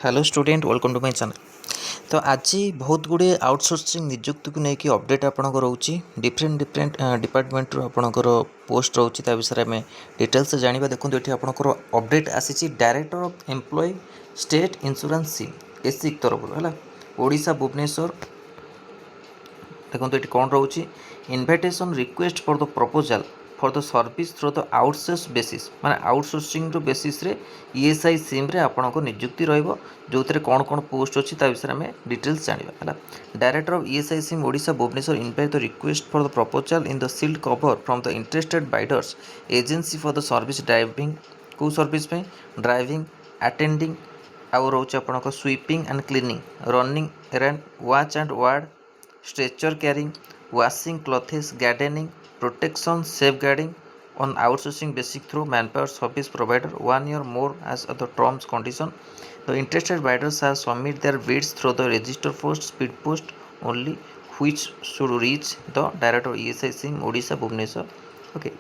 Hello student welcome to my channel. तो आज बहुत गुड़े आउटसोर्सिंग नियुक्ति को लेकिन अपडेट आपंकर रोचे डिफरेंट डिफरेंट डिपार्टमेंट आपंकर पोस्ट रोचे विषय में डिटेल्स जाना। देखो ये आपंकर अपडेट आसी director of employ state insurance सी एसिक तरफ है ओडिशा भुवनेश्वर। देखो ये कौन रोचे invitation request for the proposal for the service through the outsource basis माने आउटसोर्सिंग बेसिस रे ईएसआई सिम रे आपनको नियुक्ति रहिबो जो कौन कौन पोस्ट अच्छी विषय में डिटेल्स जाना है। Director of ESI scheme Odisha Bhubaneswar invite the request for the proposal in the sealed cover from the interested bidders agency for the service driving को सर्विस में ड्राइविंग अटेंडिंग आउ रोचे आपनको sweeping and cleaning running errand watch and ward stretcher carrying washing clothes gardening protection safeguarding on outsourcing basic through manpower service provider 1 year more as the terms condition. The interested bidders have submit their bids through the register post speed post only which should reach the director ESI SIM Odisha Bhubaneswar okay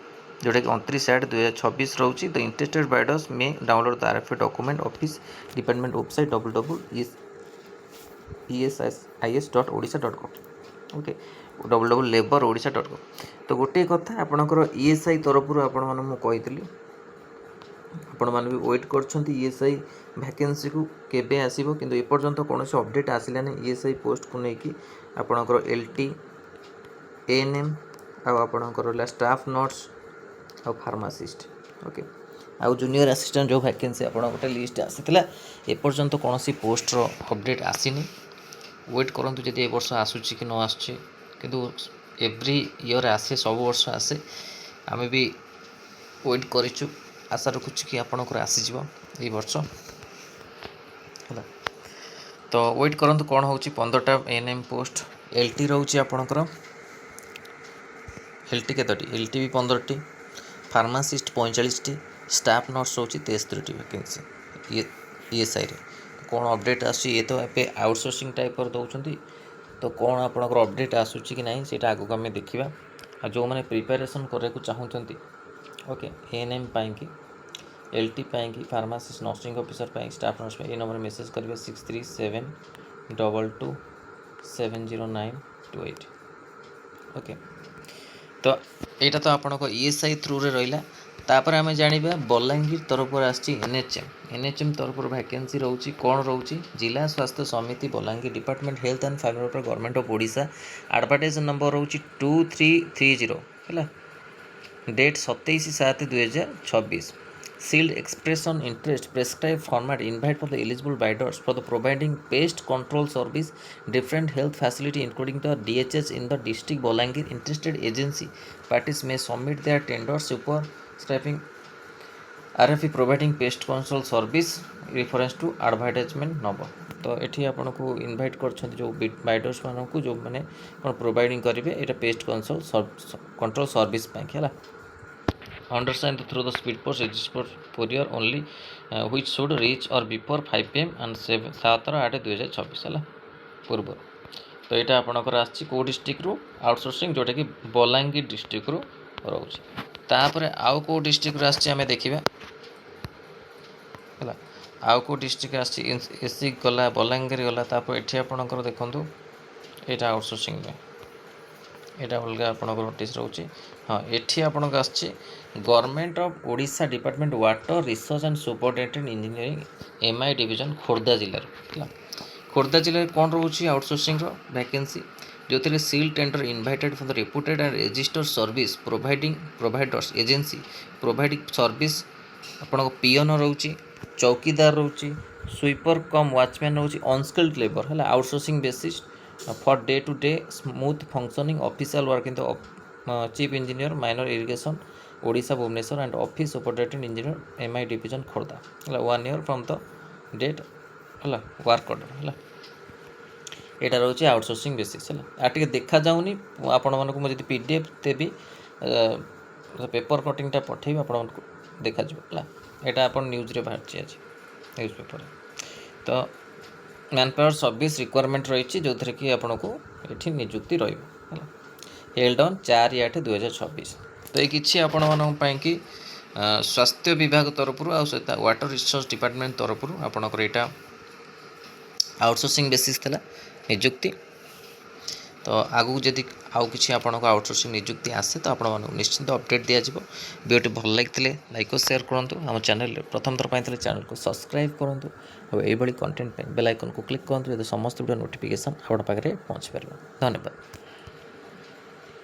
जोटा कि 29/8/2026 रोचे। The interested bidders may download the RFA document office department website www.esis.odisha.com okay www.laborodisha.com। तो गोटे कथा आपणकर ESI तरफ आपण मैंने कही आपण मैंने भी वेट कर ईएसआई वैकेंसी को केबे आसीबो किंतु एपर्यंत कौन से अपडेट आसिलानी ईएसआई पोस्ट को लेकिन आपणकर एलटी एएनएम आपणकर स्टाफ नर्स आ फार्मासिस्ट ओके आउ जूनियर असिस्टेंट जो वैकेंसी आप गोटे लिस्ट आसाला एपर्यंत कौन सी पोस्टर अपडेट आसीनी वेट करूँ जब ए वर्ष आसूची कि न आसूची किंतु एव्री ईयर आसे सब वर्ष आसे आम भी वेट करूँ आशा रखुच्छी कि आपणकर आसीज ये वर्ष है। तो वेट करूँ कौन हो 15टा एएनएम पोस्ट एलटी रोचे आपणकर एलटी केतोटी एलटी भी 15टी फार्मासिस्ट 45टी स्टाफ नर्स होची 63टी वैकेंसी ईएसआई रे कौन अपडेट आसूँ ये तो ए आउटसोर्सिंग टाइप कर दौरान तो कौन आपंकर अपडेट आसूँ कि ना सीटा आगे आम देखा जो मैंने प्रिपेरेसन करने चाहते ओके एएनएम पाई एलटी पाई फार्मासिस्ट नर्सिंग ऑफिसर पाई स्टाफ नर्स ये नंबर मेसेज करेंगे 6372270928 ओके। तो यहाँ तो आपंक ईएसआई थ्रू रे रहा तापर आम जाना बलांगीर तरफ एनएचएम तरफ वैकेंसी रोची कौन रोची जिला स्वास्थ्य समिति Balangir department health and family welfare government of Odisha advertise number रोची 2330 है date 27/7/2026 sealed expression interest prescribe format invite for the eligible bidders for the providing pest control service different health facility including the DHH in the district Balangir interested agency parties may submit their tender superscribing RFE providing pest control service reference to advertisement number. तो ये आपन को invite कर जो बाइडर्स मान को जो मैंने प्रोवाइडिंग करेंगे यहाँ पेस्ट कंट्रोल सर्विस है understand through the speed post register courier only which should reach और बिफोर 5 PM एंड 7/8/2026 है पूर्व। तो यहाँ आपंकर आसी डिस्ट्रिक्ट रू आउटसोर्सिंग जोटा कि बलांगीर डिस्ट्रिक्ट रू रोचे तापर आउ को डिस्ट्रिक्ट आसी आम देखा है आउ को डिस्ट्रिक्ट आसी एसिक गला बलांगीर गला ये आपंकर देखूँ यहाँ आउटसोर्सिंग में यहाँ अलग आपंकर नोटिस रोचे हाँ ये आपन को आसी government of Odisha department water research and superintendent engineering MI division Khordha जिलार है खोर्धा जिले कौन रोचे आउटसोर्सिंग वैकेंसी जो थे seal tender invited from the reputed and register service providers agency providing service आपन पियन रोचे चौकीदार रोचे स्वीपर कम वॉचमैन रोचे अनस्किल्ड लेबर है outsourcing basis for day to day smooth functioning official work in the chief engineer minor irrigation Odisha Bhubaneswar and office superintendent engineer MI division Khordha है 1 year from the date है work order है यहाँ रोचे outsourcing basis है आगे देखा जाऊनी आपण मानक मुझे पीडीएफ देवी पेपर कटिंगटा पठेबी आपण देखा है यहाँ आप न्यूज रे बाहर आज न्यूज पेपर तो मैन पावर सर्विस रिक्वायरमेंट रही जो थे कि आपन को ये नियुक्ति रही हेल्ड ऑन 4/8/2026। तो ये किसी आपण मानी कि स्वास्थ्य विभाग तरफ वाटर रिसोर्स डिपार्टमेंट तरफ आपणकर यहाँ आउटसोर्सिंग बेसिस थिला नियुक्ति। तो आगु जदि आउ किसी आपको आउटसोर्सिंग नियुक्ति आसे तो आपण निश्चिंत अपडेट दिज्व। वीडियो भल लगी लाइक और शेयर करूँ। आम चैनल प्रथम थर चैनल को सब्सक्राइब करूँ और यही कंटेंट बेल आइकन को क्लिक करूँ। समस्त वीडियो नोटिफिकेशन आप पाखे पहुँच पार। धन्यवाद।